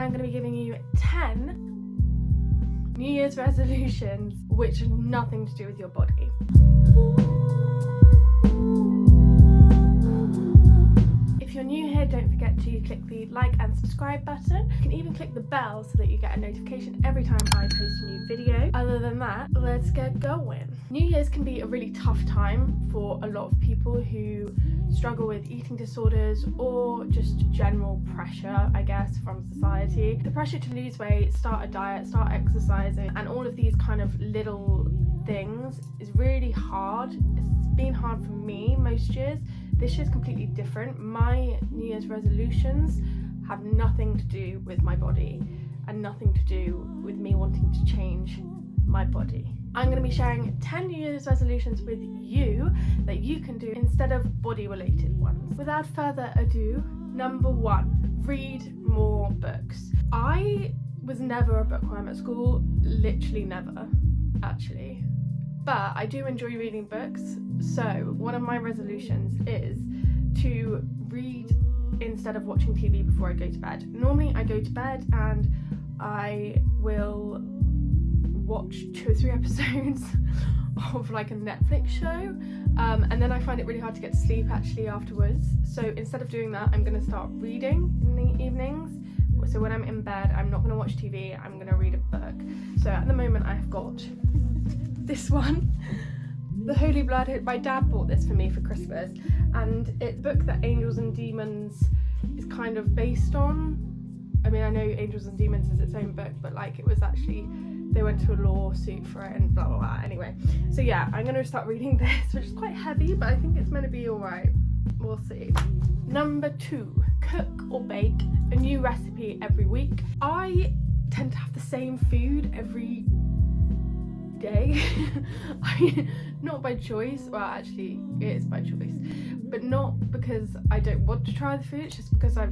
I'm going to be giving you 10 New Year's resolutions which have nothing to do with your body. If you're new here, don't forget to click the like and subscribe button. You can even click the bell so that you get a notification every time I post a new video. Other than that, let's get going. New Year's can be a really tough time for a lot of people who struggle with eating disorders or just general pressure, I guess, from society. The pressure to lose weight, start a diet, start exercising, and all of these kind of little things is really hard. It's been hard for me most years. This year's completely different. My New Year's resolutions have nothing to do with my body and nothing to do with me wanting to change my body. I'm going to be sharing 10 New Year's resolutions with you that you can do instead of body related ones. Without further ado, number 1, read more books. I was never a bookworm at school, literally never, actually. But I do enjoy reading books, so one of my resolutions is to read instead of watching TV before I go to bed. Normally I go to bed and I will watch 2 or 3 episodes of like a Netflix show, and then I find it really hard to get to sleep actually afterwards. So instead of doing that, I'm going to start reading in the evenings. So when I'm in bed, I'm not going to watch TV, I'm going to read a book. So at the moment I've got this one, The Holy Blood. My dad bought this for me for Christmas, and it's a book that Angels and Demons is kind of based on. I mean, I know Angels and Demons is its own book, but like it was actually, they went to a lawsuit for it and blah blah blah. Anyway, so yeah, I'm gonna start reading this, which is quite heavy, but I think it's meant to be alright. We'll see. Number 2, cook or bake a new recipe every week. I tend to have the same food every day. Not by choice, well actually it is by choice, but not because I don't want to try the food, it's just because I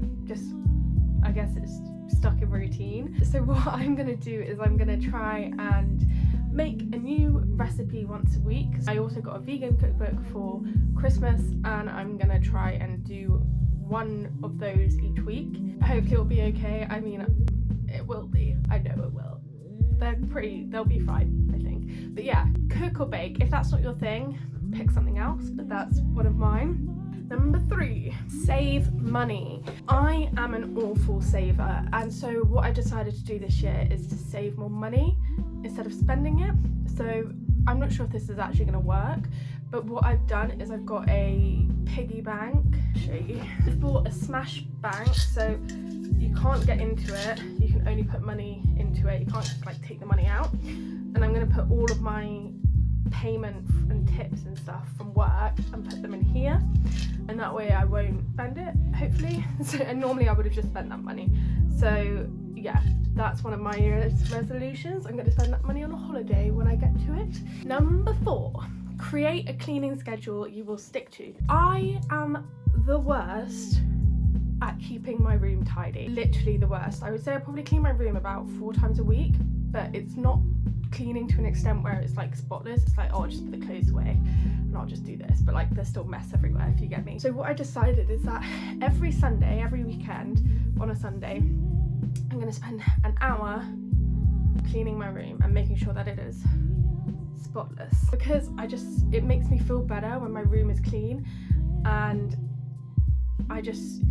guess it's stuck in routine. So what I'm gonna do is I'm gonna try and make a new recipe once a week. I also got a vegan cookbook for Christmas, and I'm gonna try and do one of those each week. Hopefully it'll be okay. I mean, it will be, I know it will. They'll be fine, I think. But yeah, cook or bake. If that's not your thing, pick something else, but that's one of mine. Number 3, save money. I am an awful saver, and so what I decided to do this year is to save more money instead of spending it. So I'm not sure if this is actually going to work, but what I've done is I've got a piggy bank. I'll show you. I've bought a smash bank, so you can't get into it, you can only put money into it, you can't like take the money out. And I'm going to put all of my payment and tips and stuff from work and put them in here, and that way I won't spend it, hopefully. So, and normally I would have just spent that money. So yeah, that's one of my year's resolutions. I'm going to spend that money on a holiday when I get to it. Number 4, create a cleaning schedule you will stick to. I am the worst at keeping my room tidy, literally the worst. I would say I probably clean my room about 4 times a week, but it's not cleaning to an extent where it's like spotless. It's like, oh, I'll just put the clothes away and I'll just do this, but like there's still mess everywhere, if you get me. So what I decided is that every Sunday, every weekend on a Sunday, I'm going to spend an hour cleaning my room and making sure that it is spotless, because it makes me feel better when my room is clean, and I just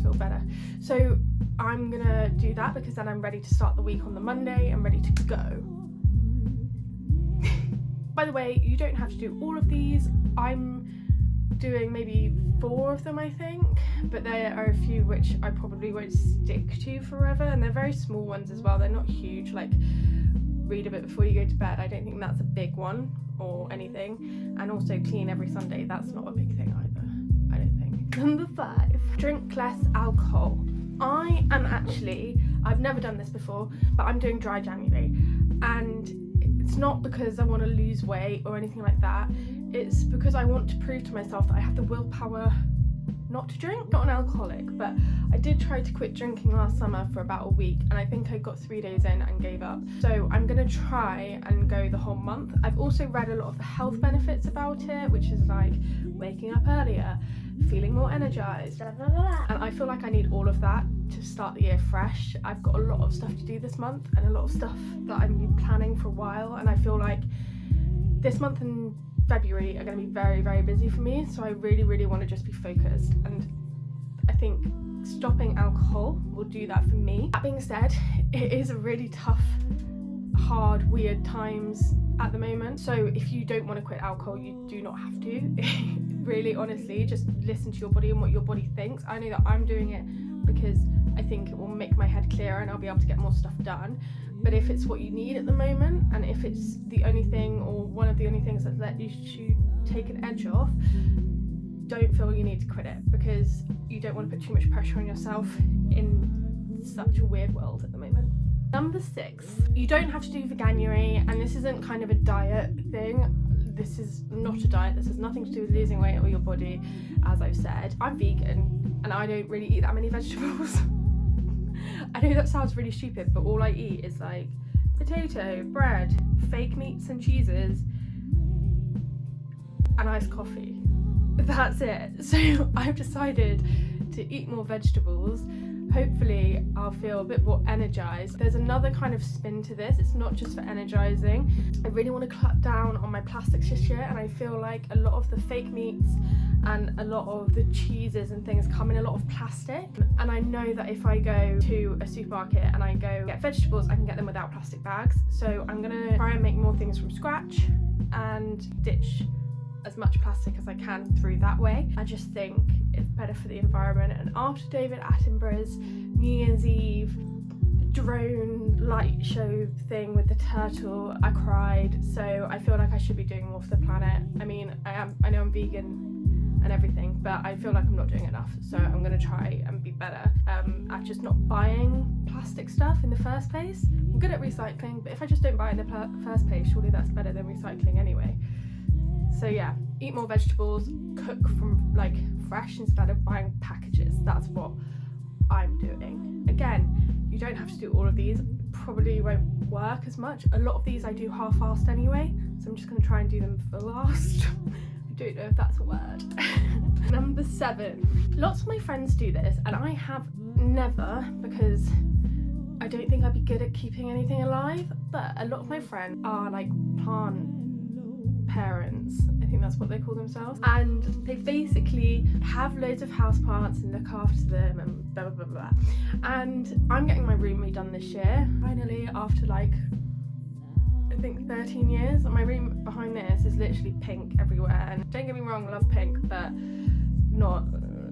feel better. So I'm gonna do that because then I'm ready to start the week on the Monday. I'm ready to go. By the way, you don't have to do all of these. I'm doing maybe 4 of them, I think, but there are a few which I probably won't stick to forever, and they're very small ones as well. They're not huge, like read a bit before you go to bed. I don't think that's a big one or anything. And also clean every Sunday, that's not a big thing either, I don't think. Number 5, drink less alcohol. I've never done this before, but I'm doing dry January, and it's not because I want to lose weight or anything like that. It's because I want to prove to myself that I have the willpower not to drink. Not an alcoholic, but I did try to quit drinking last summer for about a week, and I think I got 3 days in and gave up. So I'm gonna try and go the whole month. I've also read a lot of the health benefits about it, which is like waking up earlier, feeling more energized, blah, blah, blah. And I feel like I need all of that to start the year fresh. I've got a lot of stuff to do this month and a lot of stuff that I've been planning for a while, and I feel like this month and February are going to be very, very busy for me, so I really, really want to just be focused, and I think stopping alcohol will do that for me. That being said, it is a really tough, hard, weird times at the moment, so if you don't want to quit alcohol, you do not have to. Really, honestly, just listen to your body and what your body thinks. I know that I'm doing it because I think it will make my head clearer and I'll be able to get more stuff done. But if it's what you need at the moment, and if it's the only thing or one of the only things that let you take an edge off, don't feel you need to quit it, because you don't want to put too much pressure on yourself in such a weird world at the moment. Number 6, you don't have to do veganuary, and this isn't kind of a diet thing. This is not a diet. This has nothing to do with losing weight or your body. As I've said, I'm vegan and I don't really eat that many vegetables. I know that sounds really stupid, but all I eat is like potato, bread, fake meats and cheeses, and iced coffee. That's it. So I've decided to eat more vegetables. Hopefully I'll feel a bit more energized. There's another kind of spin to this. It's not just for energizing. I really want to cut down on my plastics this year, and I feel like a lot of the fake meats and a lot of the cheeses and things come in a lot of plastic, and I know that if I go to a supermarket and I go get vegetables, I can get them without plastic bags. So I'm gonna try and make more things from scratch and ditch as much plastic as I can through that way. I just think it's better for the environment. And after David Attenborough's New Year's Eve drone light show thing with the turtle, I cried. So I feel like I should be doing more for the planet. I mean, I know I'm vegan and everything, but I feel like I'm not doing enough. So I'm gonna try and be better at just not buying plastic stuff in the first place. I'm good at recycling, but if I just don't buy it in the first place, surely that's better than recycling anyway. So yeah, eat more vegetables, cook from like fresh instead of buying packages. That's what I'm doing. Again, you don't have to do all of these. Probably won't work as much. A lot of these I do half-assed anyway, so I'm just going to try and do them for last. I don't know if that's a word. Number 7. Lots of my friends do this, and I have never, because I don't think I'd be good at keeping anything alive, but a lot of my friends are like plant parents, I think that's what they call themselves, and they basically have loads of houseplants and look after them and blah blah blah blah. And I'm getting my room redone this year, finally, after like I think 13 years. My room behind this is literally pink everywhere, and don't get me wrong, I love pink, but not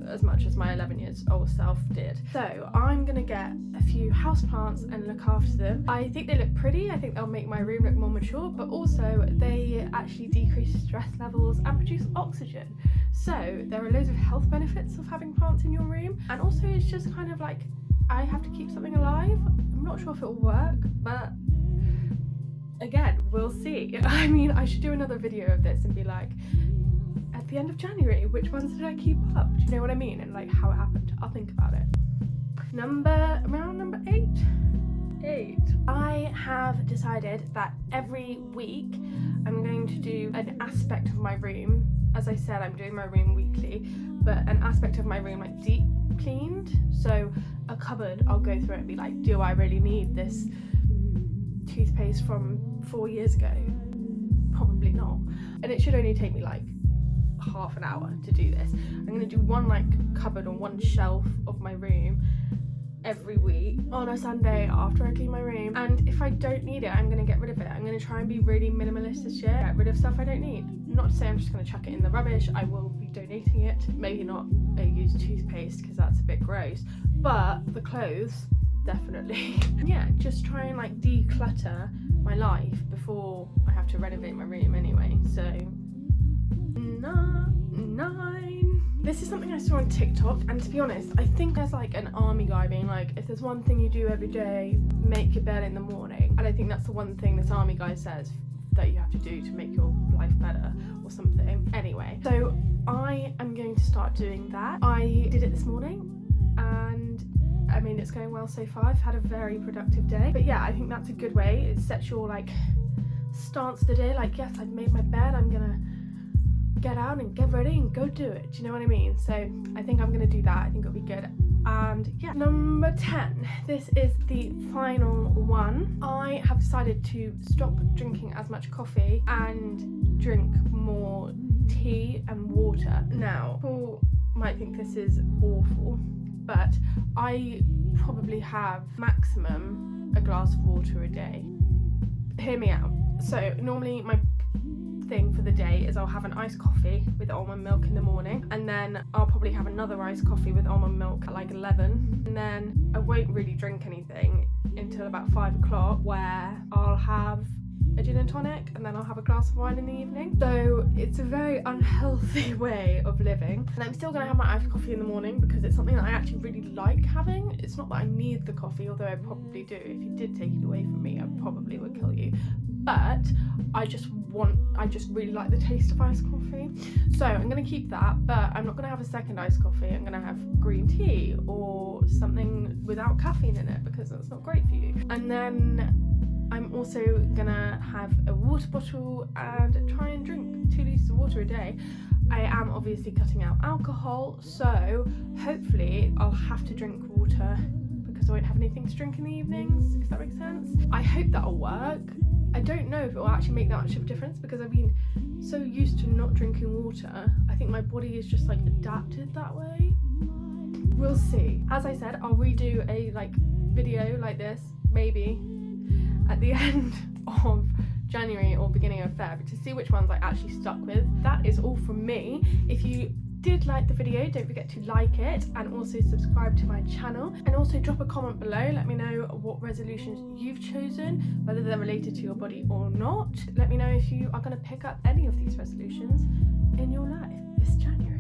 as much as my 11 years old self did. So I'm gonna get a few houseplants and look after them. I think they look pretty. I think they'll make my room look more mature, but also they actually decrease stress levels and produce oxygen. So there are loads of health benefits of having plants in your room, and also it's just kind of like, I have to keep something alive. I'm not sure if it will work, but again, we'll see. I mean, I should do another video of this and be like, at the end of January, which ones did I keep up? Do you know what I mean? And like how it happened. I'll think about it. Around number 8. I have decided that every week I'm going to do an aspect of my room. As I said, I'm doing my room weekly, but an aspect of my room like deep cleaned. So a cupboard, I'll go through it and be like, do I really need this toothpaste from 4 years ago? Probably not. And it should only take me like half an hour to do this. I'm going to do one like cupboard or one shelf of my room every week on a Sunday after I clean my room, and if I don't need it, I'm going to get rid of it. I'm going to try and be really minimalist this year, get rid of stuff I don't need. Not to say I'm just going to chuck it in the rubbish. I will be donating it. Maybe not a used toothpaste because that's a bit gross, but the clothes definitely. Yeah, just try and like declutter my life before I have to renovate my room anyway. So 9. This is something I saw on TikTok, and to be honest, I think there's like an army guy being like, if there's one thing you do every day, make your bed in the morning. And I think that's the one thing this army guy says that you have to do to make your life better or something. Anyway, so I am going to start doing that. I did it this morning, and I mean, it's going well so far. I've had a very productive day. But yeah, I think that's a good way. It sets your like stance of the day, like, yes, I've made my bed, I'm gonna get out and get ready and go do it. Do you know what I mean? So I think I'm gonna do that. I think it'll be good. And yeah, number 10. This is the final one. I have decided to stop drinking as much coffee and drink more tea and water. Now, people might think this is awful, but I probably have maximum a glass of water a day. Hear me out. So normally my thing for the day is I'll have an iced coffee with almond milk in the morning, and then I'll probably have another iced coffee with almond milk at like 11, and then I won't really drink anything until about 5 o'clock, where I'll have a gin and tonic, and then I'll have a glass of wine in the evening. So it's a very unhealthy way of living. And I'm still gonna have my iced coffee in the morning because it's something that I actually really like having. It's not that I need the coffee, although I probably do. If you did take it away from me, I probably would kill you. But I just really like the taste of iced coffee. So I'm gonna keep that, but I'm not gonna have a second iced coffee. I'm gonna have green tea or something without caffeine in it, because that's not great for you. And then I'm also gonna have a water bottle and try and drink 2 litres of water a day. I am obviously cutting out alcohol, so hopefully I'll have to drink water because I won't have anything to drink in the evenings, if that makes sense. I hope that'll work. I don't know if it will actually make that much of a difference, because I've been so used to not drinking water. I think my body is just like adapted that way. We'll see. As I said, I'll redo a video like this maybe at the end of January or beginning of Feb to see which ones I actually stuck with. That is all from me. If you did like the video, don't forget to like it and also subscribe to my channel, and also drop a comment below. Let me know what resolutions you've chosen, whether they're related to your body or not. Let me know if you are going to pick up any of these resolutions in your life this January.